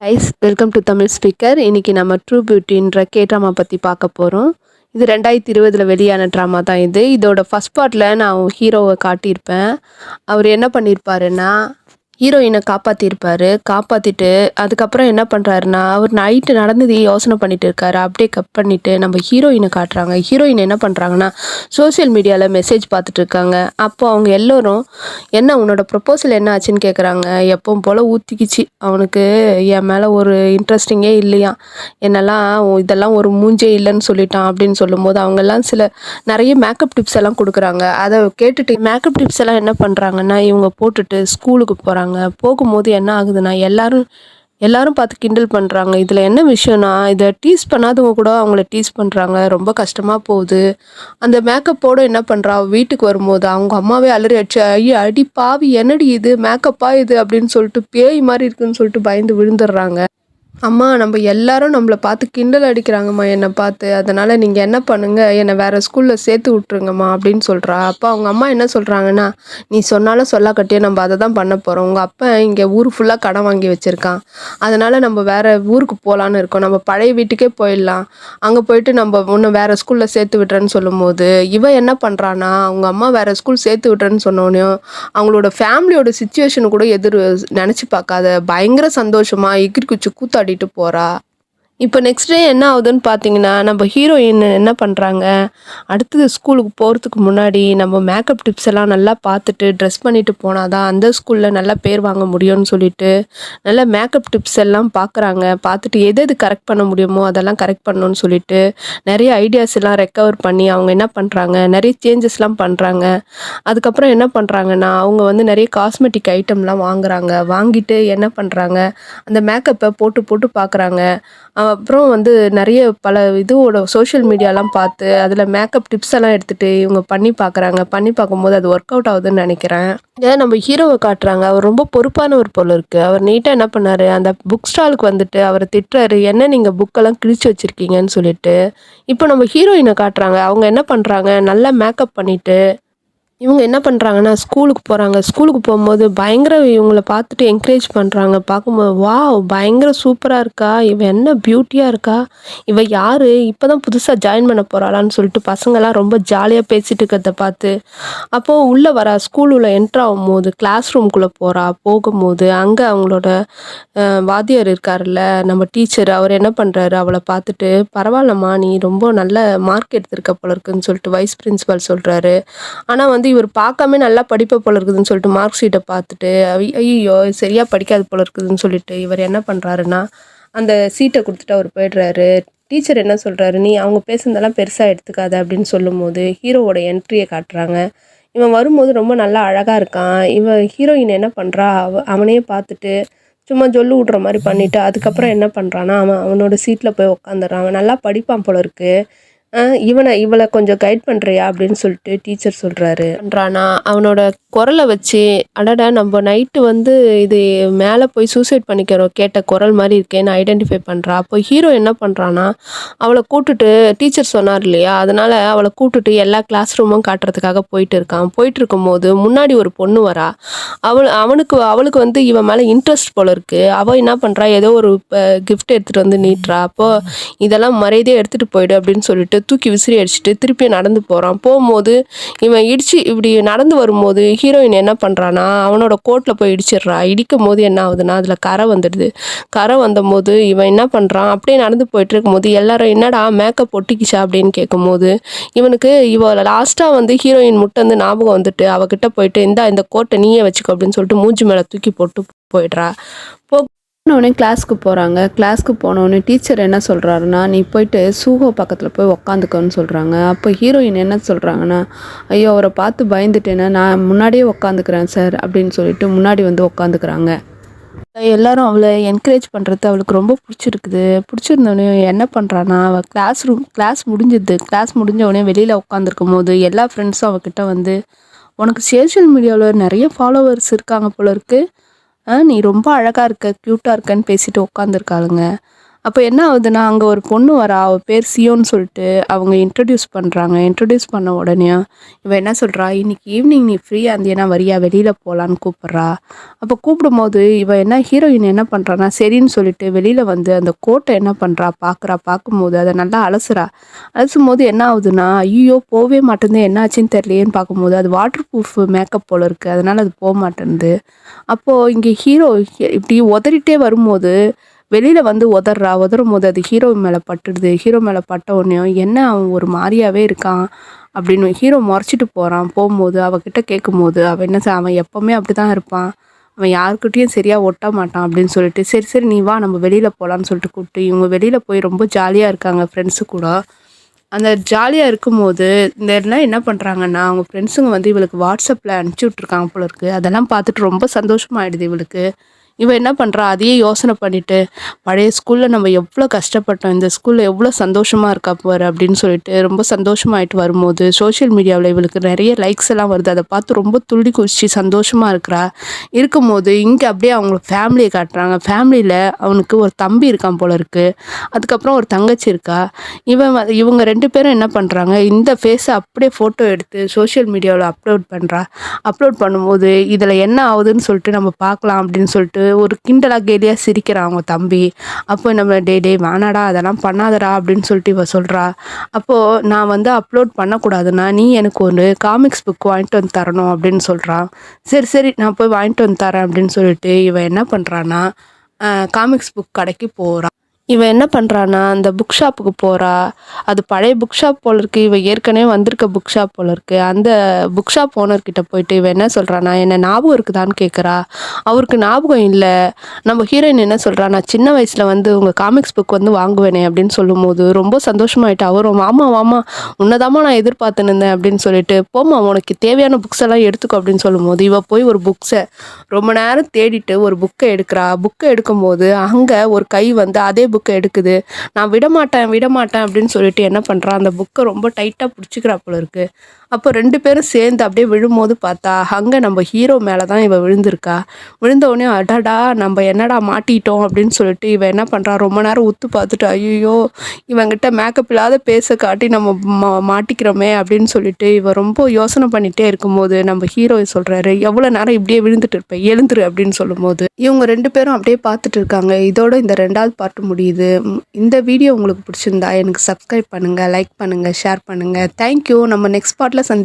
Guys welcome to Tamil speaker. இன்றைக்கி நம்ம true பியூட்டின்ற drama பற்றி பார்க்க போகிறோம். இது 2020 வெளியான ட்ராமா தான் இதோட ஃபஸ்ட் பார்ட்டில் நான் ஹீரோவை காட்டியிருப்பேன். அவர் என்ன பண்ணியிருப்பாருன்னா ஹீரோயினை காப்பாற்றிட்டு அதுக்கப்புறம் என்ன பண்ணுறாருன்னா அவர் நைட்டு நடந்தது யோசனை பண்ணிட்டு இருக்காரு. அப்படியே கட் பண்ணிவிட்டு நம்ம ஹீரோயினை காட்டுறாங்க. ஹீரோயின் என்ன பண்ணுறாங்கன்னா சோசியல் மீடியாவில் மெசேஜ் பார்த்துட்டு இருக்காங்க. அப்போ அவங்க எல்லோரும் என்ன உன்னோட ப்ரப்போசல் என்ன ஆச்சுன்னு கேட்குறாங்க. எப்பவும் போல் ஊற்றிக்கிச்சு, அவனுக்கு என் மேலே ஒரு இன்ட்ரெஸ்டிங்கே இல்லையா, என்னெல்லாம் இதெல்லாம் ஒரு மூஞ்சே இல்லைன்னு சொல்லிட்டான் அப்படின்னு சொல்லும்போது அவங்கெல்லாம் நிறைய மேக்கப் டிப்ஸ் எல்லாம் கொடுக்குறாங்க. அதை கேட்டுட்டு மேக்கப் டிப்ஸ் எல்லாம் என்ன பண்ணுறாங்கன்னா இவங்க போட்டுட்டு ஸ்கூலுக்கு போகிறாங்க. போகும்போது என்ன ஆகுதுன்னா எல்லாரும் பார்த்து கிண்டல் பண்ணுறாங்க. இதில் என்ன விஷயம்னா இதை டீஸ் பண்ணாதவங்க கூட அவங்கள டீஸ் பண்ணுறாங்க. ரொம்ப கஷ்டமாக போகுது. அந்த மேக்கப்போடு என்ன பண்ணுறா, வீட்டுக்கு வரும்போது அவங்க அம்மாவே அலறி அடிச்சு, ஐயோ அடி பாவி என்னடி இது மேக்கப்பா இது அப்படின்னு சொல்லிட்டு பேய் மாதிரி இருக்குன்னு சொல்லிட்டு பயந்து விழுந்துடுறாங்க. அம்மா நம்ம எல்லாரும் நம்மளை பார்த்து கிண்டல் அடிக்கிறாங்கம்மா என்னை பார்த்து, அதனால் நீங்கள் என்ன பண்ணுங்கள், என்னை வேறு ஸ்கூலில் சேர்த்து விட்ருங்கம்மா அப்படின்னு சொல்கிறா. அப்போ அவங்க அம்மா என்ன சொல்கிறாங்கன்னா, நீ சொன்னாலும் சொல்லாக்கட்டியே நம்ம அதை தான் பண்ண போகிறோம். உங்கள் அப்பா இங்கே ஊர் ஃபுல்லாக கடன் வாங்கி வச்சுருக்கான், அதனால் நம்ம வேறு ஊருக்கு போகலான்னு இருக்கோம், நம்ம பழைய வீட்டுக்கே போயிடலாம், அங்கே போயிட்டு நம்ம ஒன்று வேறு ஸ்கூலில் சேர்த்து விட்றேன்னு சொல்லும்போது இவன் என்ன பண்ணுறான்னா அவங்க அம்மா வேறு ஸ்கூல் சேர்த்து விட்றேன்னு சொன்னோன்னே அவங்களோட ஃபேமிலியோட சுச்சுவேஷனை கூட நினச்சி பார்க்காத பயங்கர சந்தோஷமாக எகிரி குச்சி கூத்தாடிட்டு போகிறா. இப்போ நெக்ஸ்ட் டே என்ன ஆகுதுன்னு பார்த்தீங்கன்னா நம்ம ஹீரோயின் என்ன பண்ணுறாங்க, அடுத்தது ஸ்கூலுக்கு போகிறதுக்கு முன்னாடி நம்ம மேக்கப் டிப்ஸ் எல்லாம் நல்லா பார்த்துட்டு ட்ரெஸ் பண்ணிட்டு போனால் தான் அந்த ஸ்கூலில் நல்லா பேர் வாங்க முடியும்னு சொல்லிட்டு நல்லா மேக்கப் டிப்ஸ் எல்லாம் பார்க்குறாங்க. பார்த்துட்டு எது கரெக்ட் பண்ண முடியுமோ அதெல்லாம் கரெக்ட் பண்ணணும்னு சொல்லிட்டு நிறைய ஐடியாஸ் எல்லாம் ரெக்கவர் பண்ணி அவங்க என்ன பண்ணுறாங்க, நிறைய சேஞ்சஸ்லாம் பண்ணுறாங்க. அதுக்கப்புறம் என்ன பண்ணுறாங்கன்னா அவங்க வந்து நிறைய காஸ்மெட்டிக் ஐட்டம்லாம் வாங்கிட்டு என்ன பண்ணுறாங்க, அந்த மேக்கப்பை போட்டு பார்க்குறாங்க. அப்புறம் வந்து நிறைய பல சோஷியல் மீடியாலாம் பார்த்து அதில் மேக்கப் டிப்ஸ் எல்லாம் எடுத்துகிட்டு இவங்க பண்ணி பார்க்கும்போது அது ஒர்க் அவுட் ஆகுதுன்னு நினைக்கிறேன். ஏன் நம்ம ஹீரோவை காட்டுறாங்க, அவர் ரொம்ப பொறுப்பானவர் போல இருக்குது. அவர் நீட்டாக என்ன பண்ணார், அந்த புக் ஸ்டாலுக்கு வந்துட்டு அவரை திட்டுறாரு, என்ன நீங்கள் புக்கெல்லாம் கிழிச்சு வச்சுருக்கீங்கன்னு சொல்லிட்டு. இப்போ நம்ம ஹீரோயினை காட்டுறாங்க, அவங்க என்ன பண்ணுறாங்க, நல்லா மேக்கப் பண்ணிவிட்டு இவங்க என்ன பண்ணுறாங்கன்னா ஸ்கூலுக்கு போகும்போது பயங்கர இவங்கள பார்த்துட்டு என்கரேஜ் பண்ணுறாங்க. பார்க்கும்போது வாவ் பயங்கர சூப்பராக இருக்கா, இவன் என்ன பியூட்டியாக இருக்கா, இவ யார், இப்போ தான் புதுசாக ஜாயின் பண்ண போகிறாளான்னு சொல்லிட்டு பசங்கள்லாம் ரொம்ப ஜாலியாக பேசிட்டு இருக்கிறத பார்த்து அப்போது உள்ளே ஸ்கூல் உள்ள என்ட்ரு ஆகும்போது கிளாஸ் ரூம்குள்ளே போகும்போது அங்கே அவங்களோட வாத்தியார் இருக்கார்ல நம்ம டீச்சர், அவர் என்ன பண்ணுறாரு, அவளை பார்த்துட்டு பரவாயில்லம்மா நீ ரொம்ப நல்ல மார்க் எடுத்திருக்க போல இருக்குன்னு சொல்லிட்டு வைஸ் பிரின்சிபால் சொல்கிறாரு. ஆனால் வந்து இவர் பார்க்காம நல்லா படிப்பை போல இருக்குதுன்னு சொல்லிட்டு மார்க் ஷீட்டை பார்த்துட்டு ஐயோ சரியாக படிக்காது போல இருக்குதுன்னு சொல்லிட்டு இவர் என்ன பண்ணுறாருன்னா அந்த சீட்டை கொடுத்துட்டு அவர் போய்டுறாரு. டீச்சர் என்ன சொல்கிறாரு, நீ அவங்க பேசுனதெல்லாம் பெருசாக எடுத்துக்காத அப்படின்னு சொல்லும்போது ஹீரோவோட என்ட்ரியை காட்டுறாங்க. இவன் வரும்போது ரொம்ப நல்லா அழகாக இருக்கான். ஹீரோயின் என்ன பண்ணுறா, அவனையே பார்த்துட்டு சும்மா ஜொல்லு விட்ற மாதிரி பண்ணிவிட்டு அதுக்கப்புறம் என்ன பண்ணுறான்னா அவனோட சீட்டில் போய் உட்காந்துடுறான். அவன் நல்லா படிப்பான் போல இருக்குது. இவளை கொஞ்சம் கைட் பண்ணுறியா அப்படின்னு சொல்லிட்டு டீச்சர் சொல்கிறானா அவனோட குரலை வச்சு, அடடா நம்ம நைட்டு வந்து இது மேலே போய் சூசைட் பண்ணிக்கிறோம் கேட்ட குரல் மாதிரி இருக்கேன்னு ஐடென்டிஃபை பண்ணுறா. அப்போ ஹீரோ என்ன பண்ணுறான்னா அவளை கூட்டுட்டு, டீச்சர் சொன்னார் இல்லையா, அதனால் அவளை கூட்டுட்டு எல்லா கிளாஸ் ரூமும் காட்டுறதுக்காக போயிட்டு இருக்கும்போது முன்னாடி ஒரு பொண்ணு வரா. அவளுக்கு வந்து இவன் மேலே இன்ட்ரெஸ்ட் போல இருக்குது. அவள் என்ன பண்ணுறா, ஏதோ ஒரு கிஃப்ட் எடுத்துகிட்டு வந்து நீட்டுறா. அப்போது இதெல்லாம் மறையதே எடுத்துகிட்டு போயிடு அப்படின்னு சொல்லிட்டு தூக்கி விசிறி அடிச்சுட்டு திருப்பி நடந்து போகும்போது இவன் இப்படி நடந்து வரும்போது ஹீரோயின் என்ன பண்ணுறான்னா அவனோட கோட்டில் போய் இடிக்கும் போது என்ன ஆகுதுன்னா அதில் கரை வந்துடுது. கரை வந்தபோது இவன் என்ன பண்ணுறான், அப்படியே நடந்து போயிட்டு இருக்கும்போது எல்லாரும் என்னடா மேக்கப் ஒட்டிக்கிச்சா அப்படின்னு கேட்கும்போது இவளை லாஸ்ட்டாக வந்து ஹீரோயின் முட்டை வந்து ஞாபகம் வந்துட்டு அவகிட்ட போயிட்டு இந்த கோட்டை நீயே வச்சுக்கோ அப்படின்னு சொல்லிட்டு மூஞ்சி மேலே தூக்கி போட்டு போயிடுறா. போனோடனே கிளாஸ்க்கு போனோடனே டீச்சர் என்ன சொல்கிறாருன்னா நீ போயிட்டு சூஹோ பக்கத்தில் போய் உக்காந்துக்கோன்னு சொல்கிறாங்க. அப்போ ஹீரோயின் என்ன சொல்கிறாங்கன்னா ஐயோ அவரை பார்த்து பயந்துட்டேன்னா நான் முன்னாடியே உக்காந்துக்கிறேன் சார் அப்படின்னு சொல்லிட்டு முன்னாடி வந்து உக்காந்துக்கிறாங்க. எல்லாரும் அவளை என்கரேஜ் பண்ணுறது அவளுக்கு ரொம்ப பிடிச்சிருந்தோடனே என்ன பண்ணுறான்னா அவள் கிளாஸ் முடிஞ்ச உடனே வெளியில் உட்காந்துருக்கும் போது எல்லா ஃப்ரெண்ட்ஸும் அவகிட்ட வந்து உனக்கு சோஷியல் மீடியாவில் நிறைய ஃபாலோவர்ஸ் இருக்காங்க போல இருக்குது, நீ ரொம்ப அழகாக இருக்க க்யூட்டாக இருக்கன்னு பேசிட்டு உட்காந்துருக்காளுங்க. அப்போ என்ன ஆகுதுன்னா, அங்கே ஒரு பொண்ணு வரா. அவ பேர் சியோன்னு சொல்லிட்டு அவங்க இன்ட்ரடியூஸ் பண்ணுறாங்க. இன்ட்ரடியூஸ் பண்ண உடனே இவ என்ன சொல்கிறா, இன்னைக்கு ஈவினிங் நீ ஃப்ரீயாக இருந்தியனா வரியா வெளியில் போகலான்னு கூப்பிட்றா. அப்போ கூப்பிடும்போது இவ என்ன ஹீரோயின் என்ன பண்ணுறான்னா சரின்னு சொல்லிட்டு வெளியில் வந்து அந்த கோட்டை என்ன பண்ணுறா பார்க்குறா. பார்க்கும்போது அதை நல்லா அலசுறா. அலசும் போது என்ன ஆகுதுன்னா, ஐயோ போகவே மாட்டேங்குது, என்ன ஆச்சுன்னு தெரியலையேன்னு பார்க்கும்போது அது வாட்டர் ப்ரூஃப் மேக்கப் போல் இருக்குது, அதனால் அது போக மாட்டேங்குது. அப்போது இங்கே ஹீரோ இப்படி உதறிட்டே வரும்போது வெளியில் வந்து உதறும்போது அது ஹீரோ மேலே பட்டுடுது. ஹீரோ மேலே பட்ட உடனே என்ன அவன் ஒரு மாதிரியாவே இருக்கான் அப்படின்னு ஹீரோ முறைச்சிட்டு போகும்போது அவகிட்ட கேட்கும்போது அவன் என்ன அவன் எப்போவுமே அப்படி தான் இருப்பான், அவன் யாருக்கிட்டேயும் சரியாக ஒட்ட மாட்டான் அப்படின்னு சொல்லிட்டு சரி சரி நீ வா நம்ம வெளியில் போகலான்னு சொல்லிட்டு கூப்பிட்டு இவங்க வெளியில் போய் ரொம்ப ஜாலியாக இருக்காங்க ஃப்ரெண்ட்ஸு கூட. அந்த ஜாலியாக இருக்கும்போது இந்த எல்லாம் என்ன பண்ணுறாங்கன்னா அவங்க ஃப்ரெண்ட்ஸுங்க வந்து இவளுக்கு வாட்ஸ்அப்பில் அனுப்பிச்சி விட்ருக்காங்க போல இருக்குது. அதெல்லாம் பார்த்துட்டு ரொம்ப சந்தோஷமாயிடுது இவளுக்கு. இவ என்ன பண்ணுறா அதையே யோசனை பண்ணிட்டு பழைய ஸ்கூலில் நம்ம எவ்வளோ கஷ்டப்பட்டோம், இந்த ஸ்கூலில் எவ்வளோ சந்தோஷமாக இருக்கா பாரு அப்படின்னு சொல்லிட்டு ரொம்ப சந்தோஷமாயிட்டு வரும்போது சோஷியல் மீடியாவில் இவளுக்கு நிறைய லைக்ஸ் எல்லாம் வருது. அதை பார்த்து ரொம்ப துள்ளி குதிச்சு சந்தோஷமாக இருக்கும்போது இங்கே அப்படியே அவங்க ஃபேமிலியை காட்டுறாங்க. ஃபேமிலியில் அவனுக்கு ஒரு தம்பி இருக்கான் போல இருக்குது, அதுக்கப்புறம் ஒரு தங்கச்சி இருக்கா. இவங்க 2 பேரும் என்ன பண்ணுறாங்க, இந்த ஃபேஸை அப்படியே ஃபோட்டோ எடுத்து சோஷியல் மீடியாவில் அப்லோட் பண்ணும்போது இதில் என்ன ஆகுதுன்னு சொல்லிட்டு நம்ம பார்க்கலாம் அப்படின்னு சொல்லிட்டு ஒரு கிண்டலாக கேலியாக சிரிக்கிறான் அவங்க தம்பி. அப்போ நம்ம டே வேணாடா அதெல்லாம் பண்ணாதடா அப்படின்னு சொல்லிட்டு இவ சொல்கிறா. அப்போது நான் வந்து அப்லோட் பண்ணக்கூடாதுன்னா நீ எனக்கு ஒரு காமிக்ஸ் புக் வாங்கிட்டு வந்து தரணும் அப்படின்னு சொல்கிறான். சரி சரி நான் போய் வாங்கிட்டு வந்து தரேன் அப்படின்னு சொல்லிட்டு இவன் என்ன பண்ணுறான்னா காமிக்ஸ் புக் கடைக்கு போகிறான். இவன் என்ன பண்ணுறான்னா அந்த புக் ஷாப்புக்கு போகிறா. அது பழைய புக் ஷாப் போல் இருக்குது, இவன் ஏற்கனவே வந்திருக்க புக் ஷாப் போல் இருக்குது. அந்த புக் ஷாப் ஓனர்கிட்ட போயிட்டு இவன் என்ன சொல்கிறான்னா என்ன ஞாபகம் இருக்குதான்னு கேட்குறா. அவருக்கு ஞாபகம் இல்லை. நம்ம ஹீரோயின் என்ன சொல்கிறா, நான் சின்ன வயசில் வந்து உங்கள் காமிக்ஸ் புக் வந்து வாங்குவேனே அப்படின்னு சொல்லும்போது ரொம்ப சந்தோஷமாயிட்டு அவரும் வாமா உன்னதாம்மா நான் எதிர்பார்த்துன்னு இருந்தேன் அப்படின்னு சொல்லிட்டு போமா உனக்கு தேவையான புக்ஸ் எல்லாம் எடுத்துக்கோ அப்படின்னு சொல்லும்போது இவ போய் ஒரு புக்ஸை ரொம்ப நேரம் தேடிட்டு ஒரு புக்கை எடுக்கிறா. புக்கை எடுக்கும்போது அங்கே ஒரு கை வந்து அதே புக்கை எடுக்குது. நான் விடமாட்டேன் அப்படின்னு சொல்லிட்டு என்ன பண்ணுறான், அந்த புக்கை ரொம்ப டைட்டாக பிடிச்சிக்கிறா போல இருக்கு. அப்போ 2 பேரும் சேர்ந்து அப்படியே விழும்போது பார்த்தா அங்கே நம்ம ஹீரோ மேலே தான் இவ விழுந்திருக்கா. விழுந்த உடனே அடடா நம்ம என்னடா மாட்டிட்டோம் அப்படின்னு சொல்லிட்டு இவ என்ன பண்ணுறா, ரொம்ப நேரம் உத்து பார்த்துட்டு ஐயோ இவங்கிட்ட மேக்கப் இல்லாத பேச காட்டி நம்ம மாட்டிக்கிறோமே அப்படின்னு சொல்லிட்டு இவ ரொம்ப யோசனை பண்ணிகிட்டே இருக்கும்போது நம்ம ஹீரோ சொல்கிறாரு, எவ்வளோ நேரம் இப்படியே விழுந்துட்டு இருப்பேன், எழுந்துரு அப்படின்னு சொல்லும்போது இவங்க 2 பேரும் அப்படியே பார்த்துட்டு இருக்காங்க. இதோட இந்த 2வது பார்ட் முடியுது. இந்த வீடியோ உங்களுக்கு பிடிச்சிருந்தா எனக்கு சப்ஸ்கிரைப் பண்ணுங்கள், லைக் பண்ணுங்கள், ஷேர் பண்ணுங்கள். தேங்க்யூ. நம்ம நெக்ஸ்ட் பார்ட்டில்